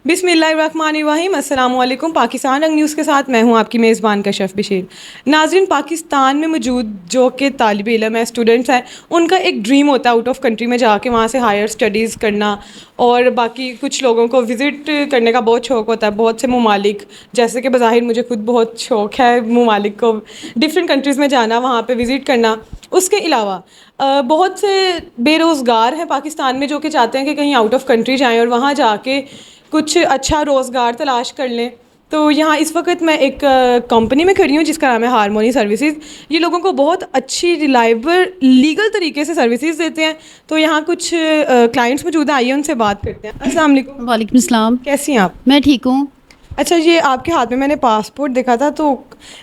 बिस्मिल्लाहिर्रहमानिर्रहीम, अस्सलाम वालेकुम। पाकिस्तान रंग न्यूज़ के साथ मैं हूं आपकी मेज़बान कशफ बशीर। नाज़रीन, पाकिस्तान में मौजूद जो कि तालिब इल्म है, स्टूडेंट्स हैं, उनका एक ड्रीम होता है आउट ऑफ कंट्री में जाके वहाँ से हायर स्टडीज़ करना, और बाकी कुछ लोगों को विज़िट करने का बहुत शौक़ होता है बहुत से ममालिक, जैसे कि बज़ाहिर मुझे खुद बहुत शौक़ है ममालिक को डिफरेंट कंट्रीज़ में जाना, वहाँ पे विज़िट करना। उसके अलावा बहुत से बेरोज़गार हैं पाकिस्तान में जो कि चाहते हैं कि कहीं आउट ऑफ कंट्री जाएँ और वहाँ जाके कुछ अच्छा रोज़गार तलाश कर लें। तो यहाँ इस वक्त मैं एक कंपनी में खड़ी हूँ जिसका नाम है हारमोनी सर्विसेज। ये लोगों को बहुत अच्छी रिलायबल लीगल तरीके से सर्विसेज देते हैं। तो यहाँ कुछ क्लाइंट्स मौजूद हैं, आइए उनसे बात करते हैं। अस्सलाम वालेकुम। वालेकुम सलाम। कैसी हैं आप? मैं ठीक हूँ। अच्छा, ये आपके हाथ में मैंने पासपोर्ट देखा था तो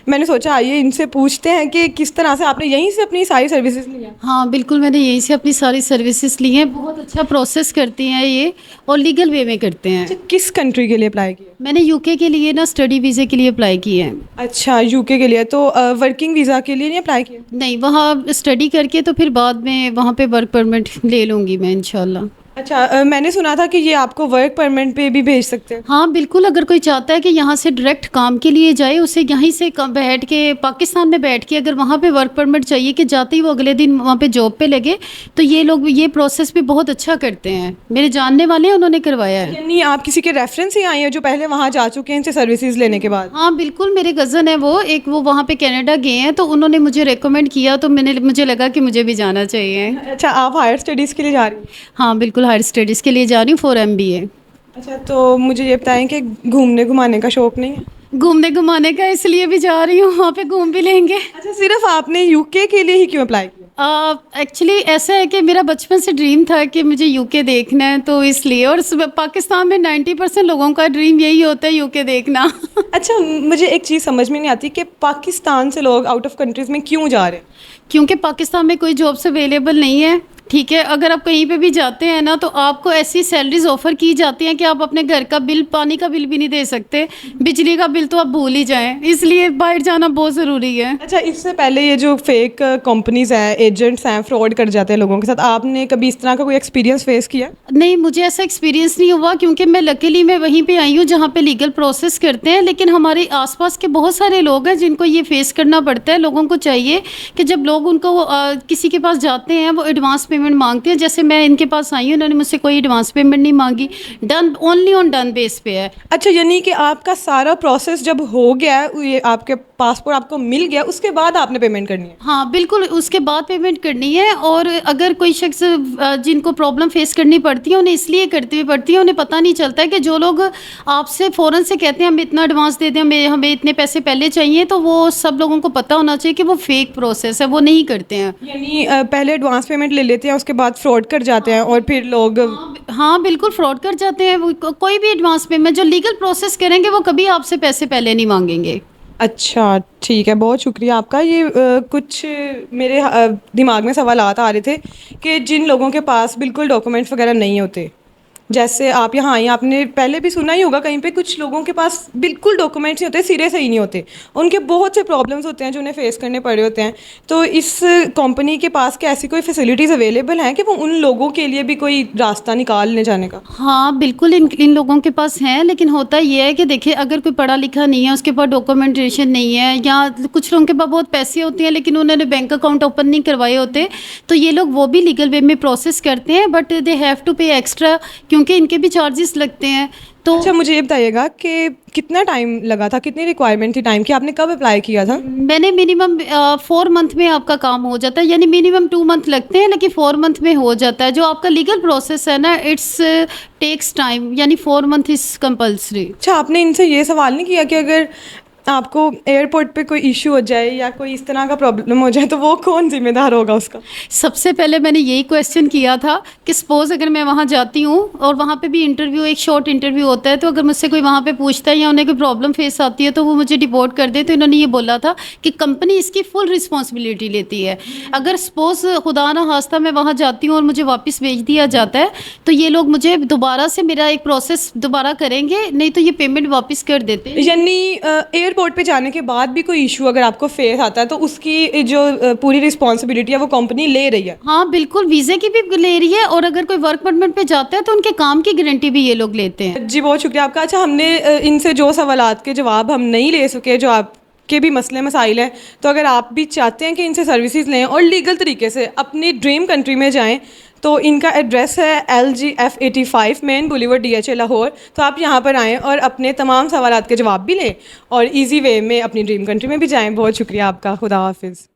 मैंने सोचा आइए इनसे पूछते हैं कि किस तरह से आपने यहीं से अपनी सारी सर्विसेज ली हैं। हाँ बिल्कुल, मैंने यहीं से अपनी सारी सर्विसेज ली हैं। बहुत अच्छा प्रोसेस करती हैं ये, और लीगल वे में करते हैं। अच्छा, किस कंट्री के लिए अप्लाई किया? मैंने यूके के लिए ना स्टडी वीज़े के लिए अप्लाई किए हैं। अच्छा, यूके के लिए। तो वर्किंग वीज़ा के लिए नहीं अप्लाई किया? नहीं, वहाँ स्टडी करके तो फिर बाद में वहाँ पे वर्क परमिट ले लूँगी मैं इंशाल्लाह। अच्छा, मैंने सुना था कि ये आपको वर्क परमिट पे भी भेज सकते हैं। हाँ बिल्कुल, अगर कोई चाहता है कि यहाँ से डायरेक्ट काम के लिए जाए, उसे यहीं से बैठ के पाकिस्तान में बैठ के अगर वहाँ पे वर्क परमिट चाहिए कि जाते ही वो अगले दिन वहाँ पे जॉब पे लगे, तो ये लोग ये प्रोसेस भी बहुत अच्छा करते हैं। मेरे जानने वाले हैं, उन्होंने करवाया है। यानी आप किसी के रेफरेंस ही आए हैं जो पहले वहाँ जा चुके हैं इनसे सर्विसेज लेने के बाद? हाँ बिल्कुल, मेरे कज़न है वो वहाँ पे कनाडा गए हैं, तो उन्होंने मुझे रेकमेंड किया, तो मुझे लगा कि मुझे भी जाना चाहिए। अच्छा, आप हायर स्टडीज़ के लिए जा रही हैं? हाँ बिल्कुल, हायर स्टडीज़ के लिए जा रही हूँ, 4 MBA। अच्छा, तो मुझे ये बताएं कि घूमने घुमाने का शौक़ नहीं है? घूमने घुमाने का इसलिए भी जा रही हूँ, वहाँ पे घूम भी लेंगे। अच्छा, सिर्फ आपने यूके के लिए ही क्यों अप्लाई किया? एक्चुअली ऐसा है कि मेरा बचपन से ड्रीम था कि मुझे यूके देखना है, तो इसलिए। और पाकिस्तान में 90% लोगों का ड्रीम यही होता है, यूके देखना। अच्छा, मुझे एक चीज़ समझ में नहीं आती कि पाकिस्तान से लोग आउट ऑफ कंट्रीज़ में क्यों जा रहे हैं? क्योंकि पाकिस्तान में कोई जॉब्स अवेलेबल नहीं है। ठीक है, अगर आप कहीं पे भी जाते हैं ना, तो आपको ऐसी सैलरीज ऑफर की जाती हैं कि आप अपने घर का बिल, पानी का बिल भी नहीं दे सकते, बिजली का बिल तो आप भूल ही जाएं। इसलिए बाहर जाना बहुत ज़रूरी है। अच्छा, इससे पहले ये जो फेक कंपनीज हैं, एजेंट्स हैं, फ्रॉड कर जाते हैं लोगों के साथ, आपने कभी इस तरह का कोई एक्सपीरियंस फेस किया? नहीं, मुझे ऐसा एक्सपीरियंस नहीं हुआ, क्योंकि मैं लकीली मैं वहीं पे आई हूँ जहाँ पे लीगल प्रोसेस करते हैं। लेकिन हमारे आसपास के बहुत सारे लोग हैं जिनको ये फेस करना पड़ता है। लोगों को चाहिए कि जब लोग उनको किसी के पास जाते हैं, वो एडवांस पेमेंट मांगते हैं। जैसे मैं इनके पास आई हूँ, उन्होंने मुझसे कोई एडवांस पेमेंट नहीं मांगी, done only on done base पे है। अच्छा, यानी कि आपका सारा प्रोसेस जब हो गया है, ये आपके पासपोर्ट आपको मिल गया, उसके बाद आपने पेमेंट करनी है? हाँ बिल्कुल, उसके बाद पेमेंट करनी है। और अगर कोई शख्स जिनको प्रॉब्लम फेस करनी पड़ती है, उन्हें इसलिए करती पड़ती है, उन्हें पता नहीं चलता है कि जो लोग आपसे फ़ौरन से कहते हैं हमें इतना एडवांस दे दें, हमें इतने पैसे पहले चाहिए, तो वो सब लोगों को पता होना चाहिए कि वो फेक प्रोसेस है, वो नहीं करते हैं। यानी पहले एडवांस पेमेंट ले लेते हैं, उसके बाद फ्रॉड कर जाते हैं और फिर लोग। हाँ बिल्कुल, फ्रॉड कर जाते हैं। कोई भी एडवांस पेमेंट जो लीगल प्रोसेस करेंगे, वो कभी आपसे पैसे पहले नहीं मांगेंगे। अच्छा, ठीक है, बहुत शुक्रिया आपका। ये कुछ मेरे दिमाग में सवालात आ रहे थे कि जिन लोगों के पास बिल्कुल डॉक्यूमेंट्स वगैरह नहीं होते, जैसे आप यहाँ आई, आपने पहले भी सुना ही होगा कहीं पे, कुछ लोगों के पास बिल्कुल डॉक्यूमेंट्स नहीं होते, सिरे से ही नहीं होते, उनके बहुत से प्रॉब्लम्स होते हैं जो उन्हें फेस करने पड़े होते हैं। तो इस कंपनी के पास क्या ऐसी कोई फैसिलिटीज़ अवेलेबल हैं कि वो उन लोगों के लिए भी कोई रास्ता निकाल ले जाने का? हाँ बिल्कुल, इन लोगों के पास हैं। लेकिन होता ये है कि देखिए, अगर कोई पढ़ा लिखा नहीं है, उसके पास डॉक्यूमेंटेशन नहीं है, या कुछ लोगों के पास बहुत पैसे होते हैं लेकिन उन्होंने बैंक अकाउंट ओपन नहीं करवाए होते, तो ये लोग वो भी लीगल वे में प्रोसेस करते हैं, बट दे हैव टू पे एक्स्ट्रा, क्योंकि इनके भी चार्जेस लगते हैं। तो अच्छा, मुझे ये बताइएगा कि कितना टाइम लगा था, कितनी रिक्वायरमेंट थी टाइम की, आपने कब अप्लाई किया था? मैंने मिनिमम 4 मंथ में आपका काम हो जाता है, यानी मिनिमम 2 मंथ लगते हैं, लेकिन 4 मंथ में हो जाता है। जो आपका लीगल प्रोसेस है ना, इट्स टेक्स टाइम, यानी 4 मंथ इज़ कंपल्सरी। अच्छा, आपने इनसे ये सवाल नहीं किया कि अगर आपको एयरपोर्ट पे कोई इशू हो जाए या कोई इस तरह का प्रॉब्लम हो जाए तो वो कौन जिम्मेदार होगा उसका? सबसे पहले मैंने यही क्वेश्चन किया था कि सपोज़ अगर मैं वहाँ जाती हूँ और वहाँ पे भी इंटरव्यू, एक शॉर्ट इंटरव्यू होता है, तो अगर मुझसे कोई वहाँ पे पूछता है या उन्हें कोई प्रॉब्लम फेस आती है तो वो मुझे डिपोर्ट कर दे, तो इन्होंने ये बोला था कि कंपनी इसकी फुल रिस्पॉन्सिबिलिटी लेती है। अगर सपोज़ खुदा ना खास्ता मैं वहाँ जाती हूँ और मुझे वापस भेज दिया जाता है, तो ये लोग मुझे दोबारा से मेरा एक प्रोसेस दोबारा करेंगे, नहीं तो ये पेमेंट वापस कर देते हैं। यानी एयरपोर्ट पे जाने के बाद भी कोई इशू अगर आपको फेस आता है तो उसकी जो पूरी रिस्पॉन्सिबिलिटी है वो कंपनी ले रही है? हाँ बिल्कुल, वीज़े की भी ले रही है, और अगर कोई वर्क परमिट पे जाता है तो उनके काम की गारंटी भी ये लोग लेते हैं। जी बहुत शुक्रिया आपका। अच्छा, हमने इनसे जो सवालात के जवाब हम नहीं ले सके, जो आपके भी मसले मसाइल हैं, तो अगर आप भी चाहते हैं कि इनसे सर्विसेज लें और लीगल तरीके से अपनी ड्रीम कंट्री में जाएं, तो इनका एड्रेस है LGF85 main boulevard DHA Lahore. तो आप यहाँ पर आएँ और अपने तमाम सवालात के जवाब भी लें और इजी वे में अपनी ड्रीम कंट्री में भी जाएँ। बहुत शुक्रिया आपका। खुदा हाफिज़।